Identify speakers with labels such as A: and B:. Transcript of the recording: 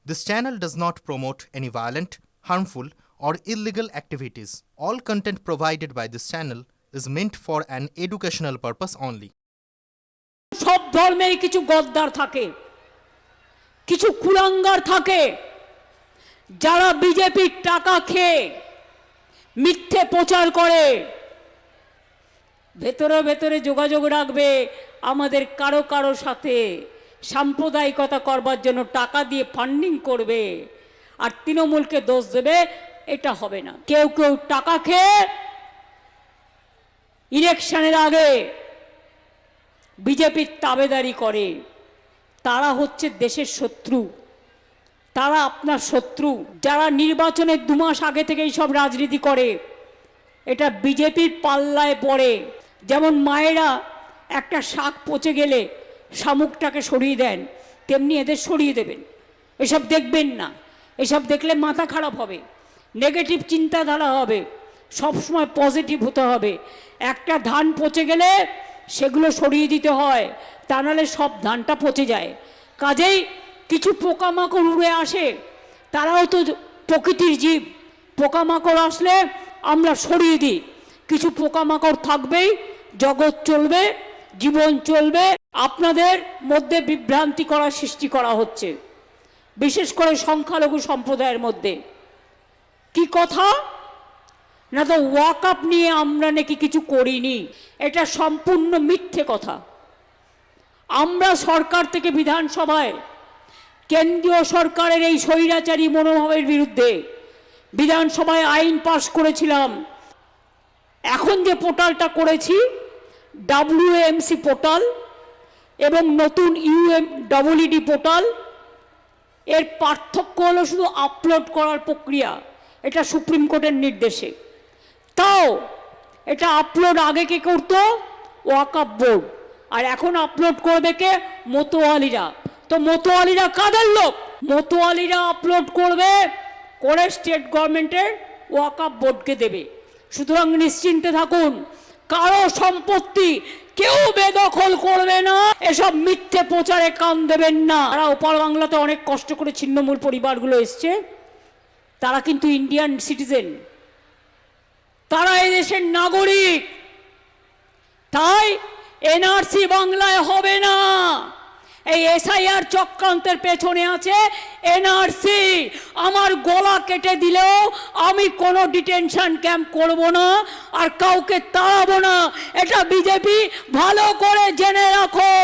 A: This channel does not promote any violent, harmful, or illegal activities. All content provided by this channel is meant for an educational purpose only.
B: সব ধর্মের কিছু গদ্দার থাকে, কিছু কুলাঙ্গার থাকে, যারা বিজেপির টাকা খেয়ে মিথ্যে প্রচার করে, ভেতরে ভেতরে যোগাযোগ রাখবে আমাদের কারো কারো সাথে, সাম্প্রদায়িকতা করবার জন্য টাকা দিয়ে ফান্ডিং করবে আর তৃণমূলকে দোষ দেবে। এটা হবে না। কেউ কেউ টাকা খেয়ে ইলেকশনের আগে বিজেপির তাবেদারি করে, তারা হচ্ছে দেশের শত্রু, তারা আপনার শত্রু। যারা নির্বাচনের 2 মাস আগে থেকেই সব রাজনীতি করে, এটা বিজেপির পাল্লায় পড়ে। যেমন মায়েরা একটা শাক পচে গেলে শামুকটাকে সরিয়ে দেন, তেমনি এদের সরিয়ে দেবেন। এসব দেখবেন না, এসব দেখলে মাথা খারাপ হবে, নেগেটিভ চিন্তাধারা হবে, সবসময় পজিটিভ হতে হবে। একটা ধান পচে গেলে সেগুলো সরিয়ে দিতে হয়, তা নাহলে সব ধানটা পচে যায়। কাজেই কিছু পোকামাকড় উড়ে আসে, তারাও তো প্রকৃতির জীব, পোকামাকড় আসলে আমরা সরিয়ে দিই। কিছু পোকামাকড় থাকবেই, জগৎ চলবে, জীবন চলবে। আপনাদের মধ্যে বিভ্রান্তি করার সৃষ্টি করা হচ্ছে, বিশেষ করে সংখ্যালঘু সম্প্রদায়ের মধ্যে। কি কথা না, তো ওয়াকআপ নিয়ে আমরা নাকি কিছু করিনি, এটা সম্পূর্ণ মিথ্যে কথা। আমরা সরকার থেকে বিধানসভায় কেন্দ্রীয় সরকারের এই স্বৈরাচারী মনোভাবের বিরুদ্ধে বিধানসভায় আইন পাশ করেছিলাম। এখন যে পোর্টালটা করেছি WAMC পোর্টাল এবং নতুন UMEED পোর্টাল, এর পার্থক্য হলো শুধু আপলোড করার প্রক্রিয়া। এটা সুপ্রিম কোর্টের নির্দেশে। তাও এটা আপলোড আগে কে করতো? ওয়াকআপ বোর্ড। আর এখন আপলোড করবে কে? মতোয়ালিরা। তো মতোয়ালিরা কাদের লোক? মতোয়ালিরা আপলোড করবে করে স্টেট গভর্নমেন্টের ওয়াকআপ বোর্ডকে দেবে। সুতরাং নিশ্চিন্তে থাকুন, কারো সম্পত্তি কেউ বেদখল করবে না, এসব মিথ্যে প্রচারে কান দেবেন না। তারা ওপার বাংলাতে অনেক কষ্ট করে ছিন্নমূল পরিবারগুলো এসছে, তারা কিন্তু ইন্ডিয়ান সিটিজেন, তারা এদেশের নাগরিক। তাই NRC বাংলায় হবে না। এই SIR চক্রান্তের পেছনে আছে NRC। আমার গলা কেটে দিলেও আমি কোনো ডিটেনশন ক্যাম্প করব না আর কাউকে তাড়াবো না, এটা বিজেপি ভালো করে জেনে রাখো।